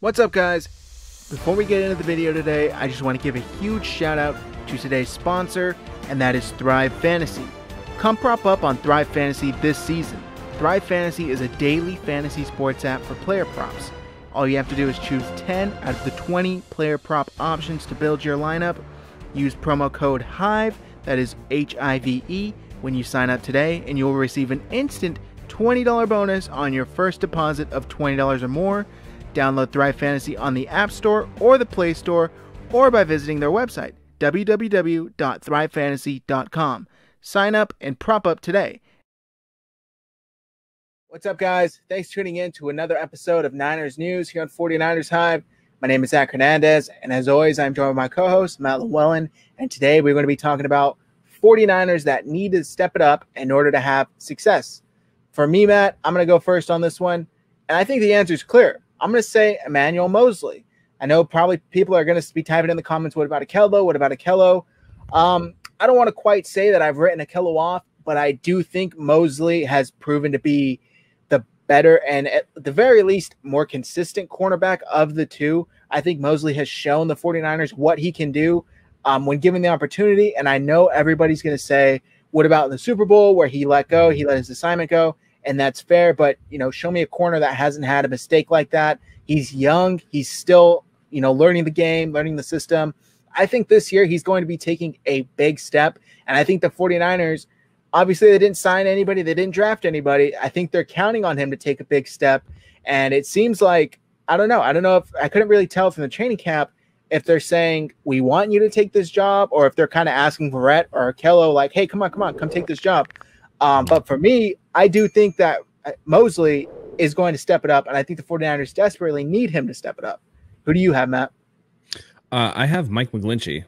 What's up, guys? Before we get into the video today, I just want to give a huge shout out to today's sponsor, and that is Thrive Fantasy. Come prop up on Thrive Fantasy this season. Thrive Fantasy is a daily fantasy sports app for player props. All you have to do is choose 10 out of the 20 player prop options to build your lineup. Use promo code HIVE, that is HIVE, when you sign up today, and you will receive an instant $20 bonus on your first deposit of $20 or more. Download Thrive Fantasy on the App Store or the Play Store, or by visiting their website, www.thrivefantasy.com. Sign up and prop up today. What's up, guys? Thanks for tuning in to another episode of Niners News here on 49ers Hive. My name is Zach Hernandez, and as always, I'm joined by my co-host, Matt Llewellyn, and today we're going to be talking about 49ers that need to step it up in order to have success. For me, Matt, I'm going to go first on this one, and I think the answer is clear. I'm going to say Emmanuel Moseley. I know probably people are going to be typing in the comments, what about Akello? What about Akello? I don't want to quite say that I've written Akello off, but I do think Moseley has proven to be the better and at the very least more consistent cornerback of the two. I think Moseley has shown the 49ers what he can do when given the opportunity. And I know everybody's going to say, what about in the Super Bowl where he let his assignment go? And that's fair, but, show me a corner that hasn't had a mistake like that. He's young. He's still, learning the game, learning the system. I think this year he's going to be taking a big step. And I think the 49ers, obviously they didn't sign anybody. They didn't draft anybody. I think they're counting on him to take a big step. And it seems like, I don't know if I couldn't really tell from the training camp if they're saying, we want you to take this job, or if they're kind of asking Verrett or Kello, like, hey, come on, come take this job. But for me, I do think that Moseley is going to step it up, and I think the 49ers desperately need him to step it up. Who do you have, Matt? I have Mike McGlinchey.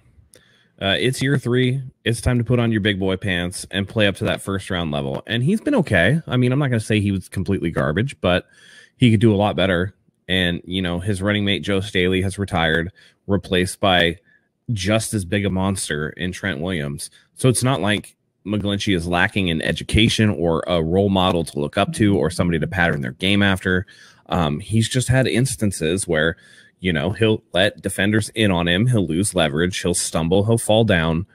It's year 3. It's time to put on your big boy pants and play up to that first-round level. And he's been okay. I mean, I'm not going to say he was completely garbage, but he could do a lot better. And, his running mate, Joe Staley, has retired, replaced by just as big a monster in Trent Williams. So it's not like McGlinchey is lacking in education or a role model to look up to or somebody to pattern their game after. He's just had instances where, he'll let defenders in on him. He'll lose leverage. He'll stumble. He'll fall down.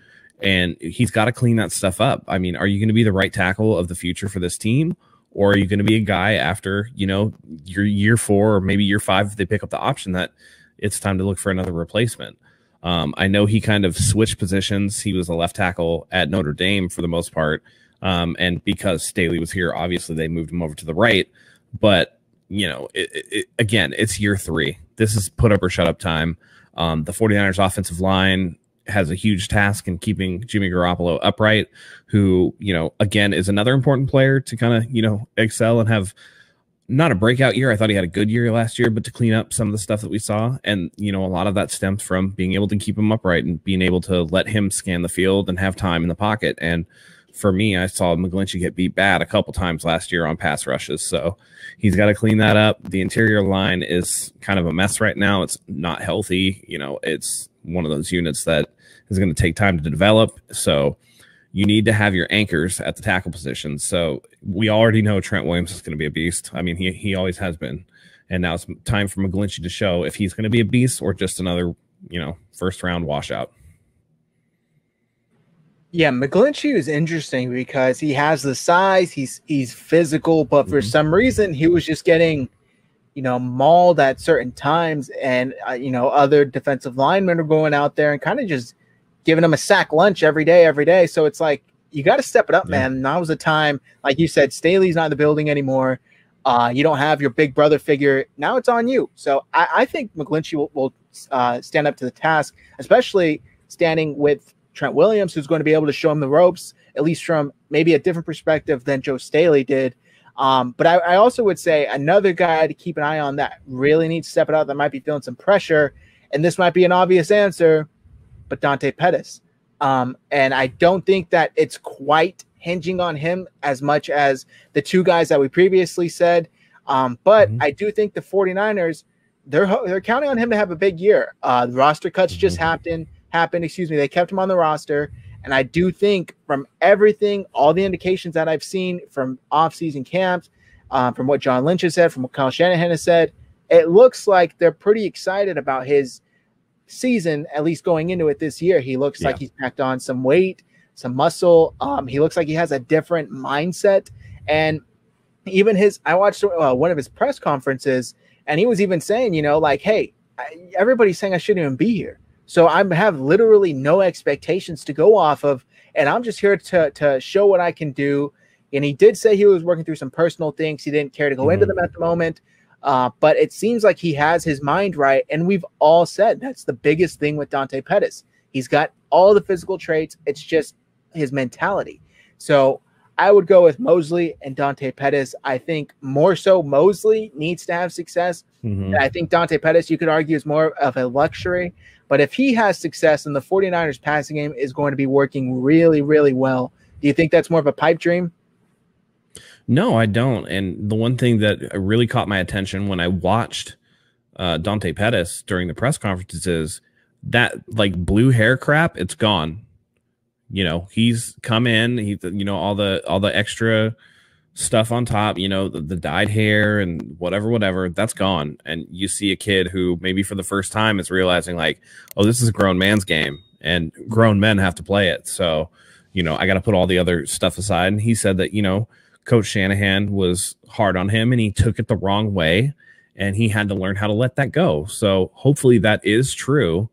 And he's got to clean that stuff up. I mean, are you going to be the right tackle of the future for this team? Or are you going to be a guy after, your year 4 or maybe year 5, if they pick up the option, that it's time to look for another replacement? I know he kind of switched positions. He was a left tackle at Notre Dame for the most part. And because Staley was here, obviously they moved him over to the right. But, again, it's year 3. This is put up or shut up time. The 49ers offensive line has a huge task in keeping Jimmy Garoppolo upright, who, again, is another important player to kind of, excel and have not a breakout year. I thought he had a good year last year, but to clean up some of the stuff that we saw. And, a lot of that stems from being able to keep him upright and being able to let him scan the field and have time in the pocket. And for me, I saw McGlinchey get beat bad a couple times last year on pass rushes. So he's got to clean that up. The interior line is kind of a mess right now. It's not healthy. It's one of those units that is going to take time to develop. So you need to have your anchors at the tackle position. So we already know Trent Williams is going to be a beast. I mean, he always has been. And now it's time for McGlinchey to show if he's going to be a beast or just another, first-round washout. Yeah, McGlinchey is interesting because he has the size, he's physical, but for some reason he was just getting, mauled at certain times, and other defensive linemen are going out there and kind of just giving him a sack lunch every day. So it's like, you got to step it up, man. Now was the time, like you said, Staley's not in the building anymore. You don't have your big brother figure. Now it's on you. So I think McGlinchey will stand up to the task, especially standing with Trent Williams, who's going to be able to show him the ropes, at least from maybe a different perspective than Joe Staley did. But I also would say another guy to keep an eye on that really needs to step it up, that might be feeling some pressure, and this might be an obvious answer, but Dante Pettis. And I don't think that it's quite hinging on him as much as the two guys that we previously said. But I do think the 49ers, they're counting on him to have a big year. The roster cuts just happened. They kept him on the roster. And I do think from everything, all the indications that I've seen from off-season camps, from what John Lynch has said, from what Kyle Shanahan has said, it looks like they're pretty excited about his season, at least going into it this year. He looks like he's packed on some weight, some muscle. He looks like he has a different mindset. And even I watched one of his press conferences, and he was even saying, like, hey, everybody's saying I shouldn't even be here. So I have literally no expectations to go off of, and I'm just here to show what I can do. And he did say he was working through some personal things. He didn't care to go into them at the moment. But it seems like he has his mind right. And we've all said that's the biggest thing with Dante Pettis. He's got all the physical traits. It's just his mentality. So I would go with Mosley and Dante Pettis. I think more so Mosley needs to have success. I think Dante Pettis, you could argue, is more of a luxury. But if he has success, then the 49ers passing game is going to be working really, really well. Do you think that's more of a pipe dream? No, I don't. And the one thing that really caught my attention when I watched Dante Pettis during the press conferences is that like blue hair crap, it's gone. He's come in, all the extra stuff on top, the dyed hair and whatever, that's gone. And you see a kid who maybe for the first time is realizing like, oh, this is a grown man's game and grown men have to play it. So, I got to put all the other stuff aside. And he said that, Coach Shanahan was hard on him and he took it the wrong way and he had to learn how to let that go. So hopefully that is true.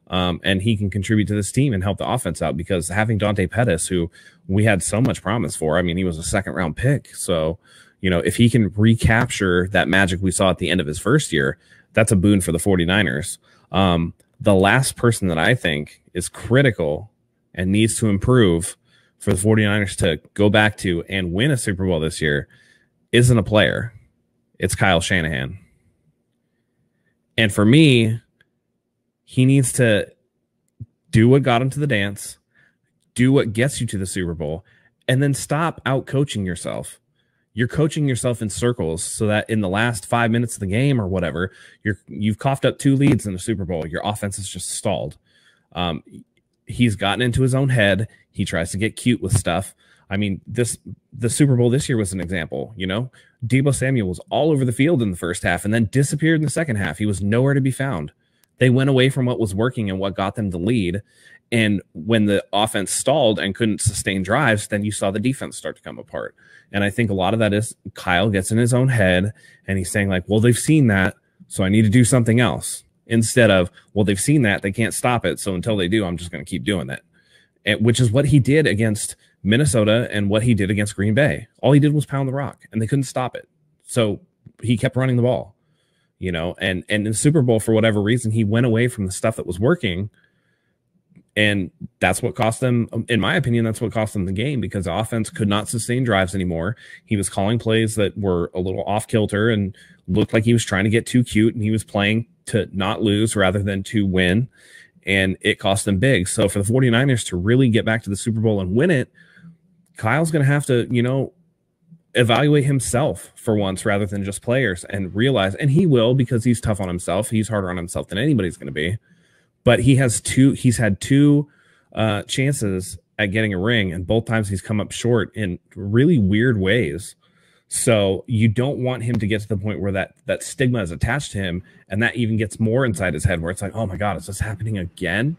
And he can contribute to this team and help the offense out, because having Dante Pettis, who we had so much promise for, I mean, he was a second-round pick. So, if he can recapture that magic we saw at the end of his first year, that's a boon for the 49ers. The last person that I think is critical and needs to improve for the 49ers to go back to and win a Super Bowl this year isn't a player. It's Kyle Shanahan. And for me, he needs to do what got him to the dance, do what gets you to the Super Bowl, and then stop out coaching yourself. You're coaching yourself in circles so that in the last 5 minutes of the game or whatever, you've coughed up 2 leads in the Super Bowl. Your offense is just stalled. He's gotten into his own head. He tries to get cute with stuff. I mean, the Super Bowl this year was an example. Deebo Samuel was all over the field in the first half and then disappeared in the second half. He was nowhere to be found. They went away from what was working and what got them the lead. And when the offense stalled and couldn't sustain drives, then you saw the defense start to come apart. And I think a lot of that is Kyle gets in his own head and he's saying like, well, they've seen that, so I need to do something else. Instead of, well, they've seen that, they can't stop it, so until they do, I'm just going to keep doing it. Which is what he did against Minnesota and what he did against Green Bay. All he did was pound the rock, and they couldn't stop it. So he kept running the ball, and in the Super Bowl, for whatever reason, he went away from the stuff that was working, and that's what cost them, in my opinion, that's what cost them the game, because the offense could not sustain drives anymore. He was calling plays that were a little off kilter and looked like he was trying to get too cute, and he was playing to not lose rather than to win, and it cost them big. So for the 49ers to really get back to the Super Bowl and win it, Kyle's going to have to, evaluate himself for once rather than just players, and realize, and he will, because he's tough on himself. He's harder on himself than anybody's going to be. But he's had two chances at getting a ring, and both times he's come up short in really weird ways. So you don't want him to get to the point where that stigma is attached to him, and that even gets more inside his head where it's like, oh my God, is this happening again?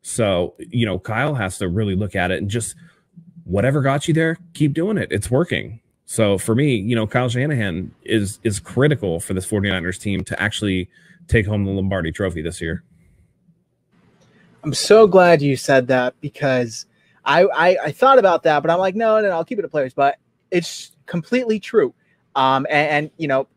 So, Kyle has to really look at it and just, whatever got you there, keep doing it. It's working. So for me, Kyle Shanahan is critical for this 49ers team to actually take home the Lombardi Trophy this year. I'm so glad you said that, because I thought about that, but I'm like, no, I'll keep it to players. But it's completely true. And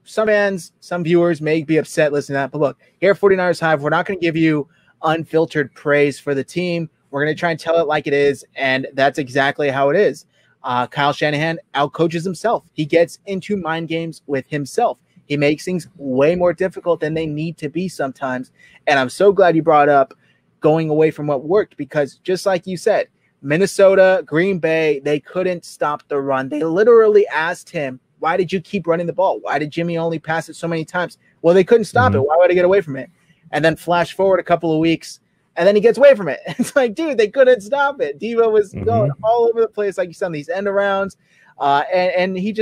some fans, some viewers may be upset listening to that. But look, here at 49ers Hive, we're not going to give you unfiltered praise for the team. We're going to try and tell it like it is, and that's exactly how it is. Kyle Shanahan outcoaches himself. He gets into mind games with himself. He makes things way more difficult than they need to be sometimes. And I'm so glad you brought up going away from what worked, because just like you said, Minnesota, Green Bay, they couldn't stop the run. They literally asked him, why did you keep running the ball? Why did Jimmy only pass it so many times? Well, they couldn't stop it. Why would I get away from it? And then flash forward a couple of weeks, and then he gets away from it. It's like, dude, they couldn't stop it. Deebo was going all over the place, like you said, on these end arounds. And he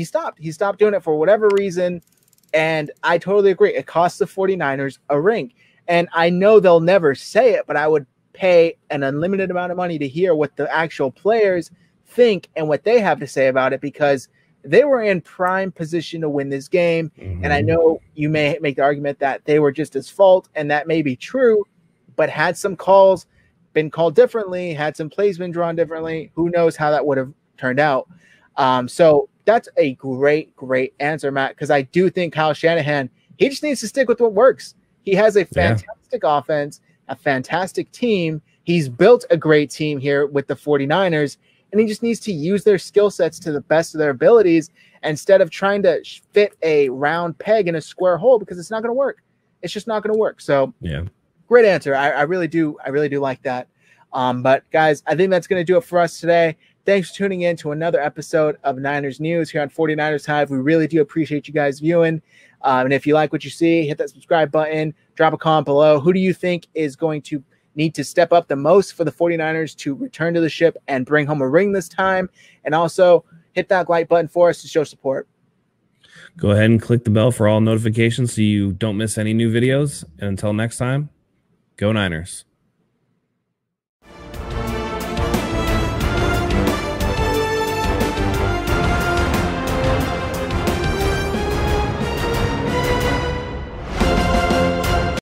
stopped. He stopped doing it for whatever reason. And I totally agree. It costs the 49ers a ring. And I know they'll never say it, but I would pay an unlimited amount of money to hear what the actual players think and what they have to say about it, because they were in prime position to win this game. Mm-hmm. And I know you may make the argument that they were just as fault, and that may be true, but had some calls been called differently, had some plays been drawn differently, who knows how that would have turned out. So that's a great answer, Matt, because I do think Kyle Shanahan, he just needs to stick with what works. He has a fantastic offense, a fantastic team. He's built a great team here with the 49ers, and he just needs to use their skill sets to the best of their abilities instead of trying to fit a round peg in a square hole, because it's not going to work. It's just not going to work. So yeah, great answer. I really do like that. But guys, I think that's going to do it for us today. Thanks for tuning in to another episode of Niners News here on 49ers Hive. We really do appreciate you guys viewing. And if you like what you see, hit that subscribe button, drop a comment below. Who do you think is going to need to step up the most for the 49ers to return to the ship and bring home a ring this time? And also hit that like button for us to show support. Go ahead and click the bell for all notifications so you don't miss any new videos. And until next time, go Niners.